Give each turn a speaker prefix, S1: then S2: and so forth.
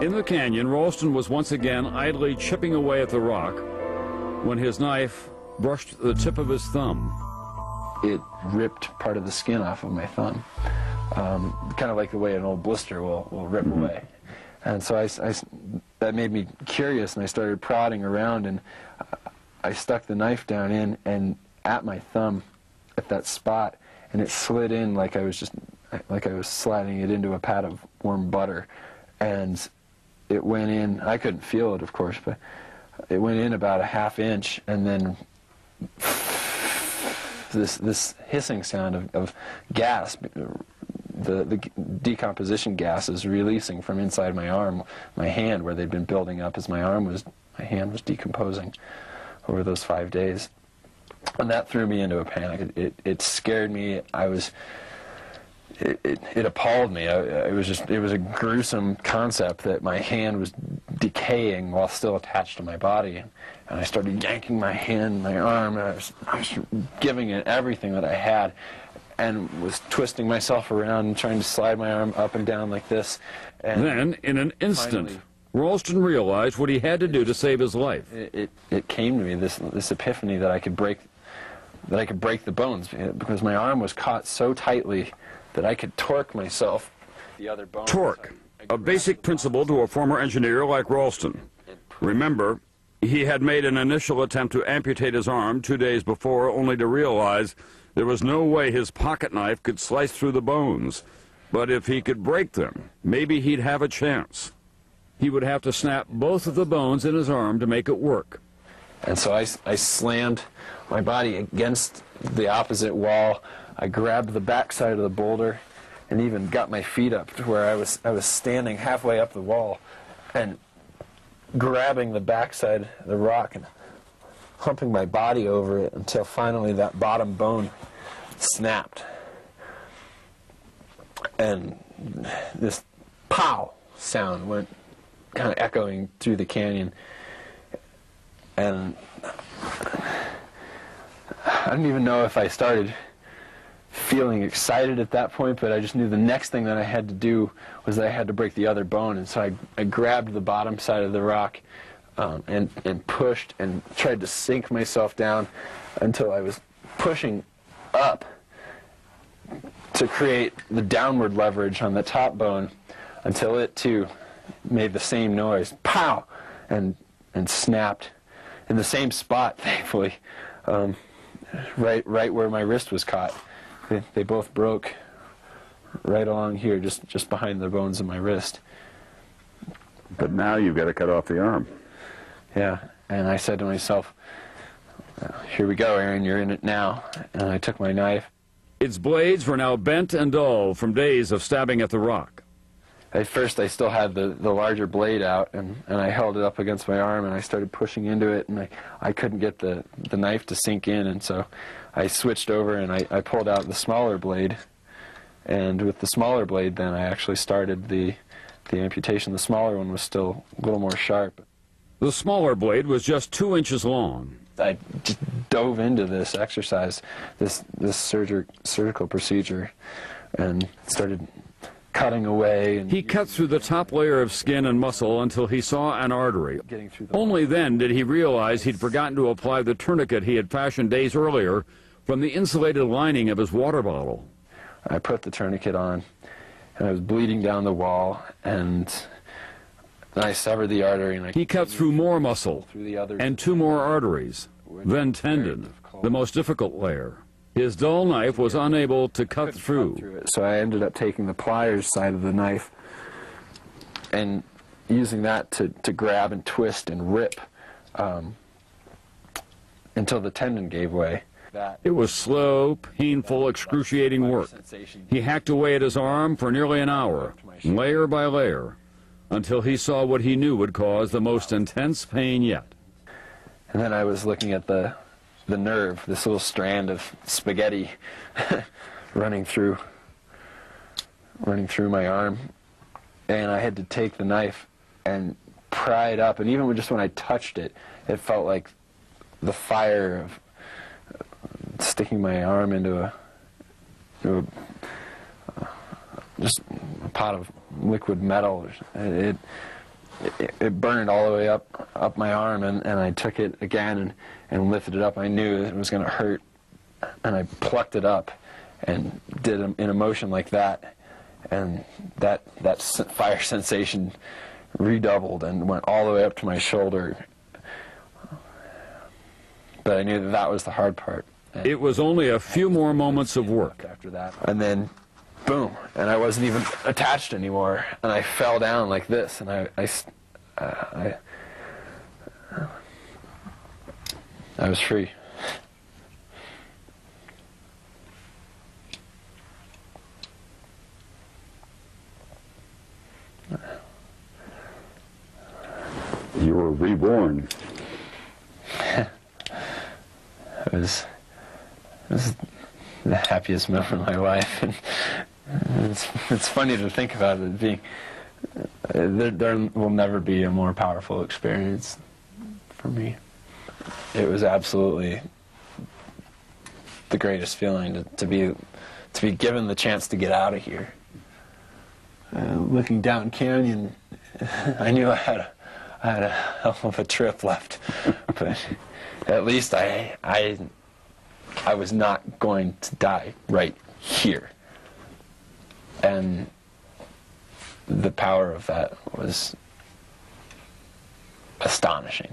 S1: In the canyon, Ralston was once again idly chipping away at the rock when his knife brushed the tip of his thumb.
S2: It ripped part of the skin off of my thumb, kind of like the way an old blister will rip away. And so that made me curious, and I started prodding around, and I stuck the knife down in and at my thumb at that spot, and it slid in like I was sliding it into a pat of warm butter, and it went in. I couldn't feel it, of course, but it went in about a ½ inch, and then this hissing sound of gas, the decomposition gases releasing from inside my arm, my hand, where they'd been building up as my hand was decomposing over those 5 days. And that threw me into a panic. It scared me. It appalled me. It was a gruesome concept that my hand was decaying while still attached to my body, and I started yanking my hand, my arm, and I was giving it everything that I had, and was twisting myself around and trying to slide my arm up and down like this. And
S1: then, in an instant, Ralston realized what he had to do to save his life.
S2: It came to me, this epiphany that I could break the bones, because my arm was caught so tightly that I could torque myself the other bone.
S1: Torque, a basic principle to a former engineer like Ralston. Remember, he had made an initial attempt to amputate his arm 2 days before, only to realize there was no way his pocket knife could slice through the bones. But if he could break them, maybe he'd have a chance. He would have to snap both of the bones in his arm to make it work.
S2: And so I slammed my body against the opposite wall. I grabbed the backside of the boulder and even got my feet up to where I was standing halfway up the wall and grabbing the backside of the rock and humping my body over it until finally that bottom bone snapped. And this pow sound went kind of echoing through the canyon. And I don't even know if I started feeling excited at that point, but I just knew the next thing that I had to do was that I had to break the other bone. And so I grabbed the bottom side of the rock and pushed and tried to sink myself down until I was pushing up to create the downward leverage on the top bone until it too made the same noise, pow, and snapped in the same spot, thankfully, right where my wrist was caught. They both broke right along here, just behind the bones of my wrist.
S1: But now you've got to cut off the arm.
S2: Yeah, and I said to myself, here we go, Aaron, you're in it now. And I took my knife.
S1: Its blades were now bent and dull from days of stabbing at the rock.
S2: At first I still had the larger blade out, and I held it up against my arm, and I started pushing into it, and I couldn't get the knife to sink in, and so I switched over and I pulled out the smaller blade, and with the smaller blade then I actually started the amputation. The smaller one was still a little more sharp.
S1: The smaller blade was just 2 inches long.
S2: I just dove into this exercise, this surgical procedure, and started cutting away. And
S1: he cut through the top layer of skin and muscle until he saw an artery. Only then did he realize he'd forgotten to apply the tourniquet he had fashioned days earlier from the insulated lining of his water bottle.
S2: I put the tourniquet on, and I was bleeding down the wall, and I severed the artery. And
S1: he cut through more muscle and 2 more arteries, then tendon, the most difficult layer. His dull knife was unable to cut through.
S2: So I ended up taking the pliers side of the knife and using that to grab and twist and rip until the tendon gave way.
S1: It was slow, painful, excruciating work. He hacked away at his arm for nearly an hour, layer by layer, until he saw what he knew would cause the most intense pain yet.
S2: And then I was looking at the nerve, this little strand of spaghetti running through my arm, and I had to take the knife and pry it up, and even just when I touched it, it felt like the fire of sticking my arm into just a pot of liquid metal. It it burned all the way up my arm, and I took it again and lifted it up. I knew it was going to hurt, and I plucked it up and did in a motion like that, and that fire sensation redoubled and went all the way up to my shoulder. But I knew that was the hard part.
S1: It was only a few more moments of work
S2: after that, and then boom, and I wasn't even attached anymore, and I fell down like this, and I was free.
S1: You were reborn.
S2: It was the happiest moment of my life, and it's funny to think about it being. There will never be a more powerful experience for me. It was absolutely the greatest feeling to be given the chance to get out of here. Looking down canyon, I knew I had a hell of a trip left, but at least I was not going to die right here. And the power of that was astonishing.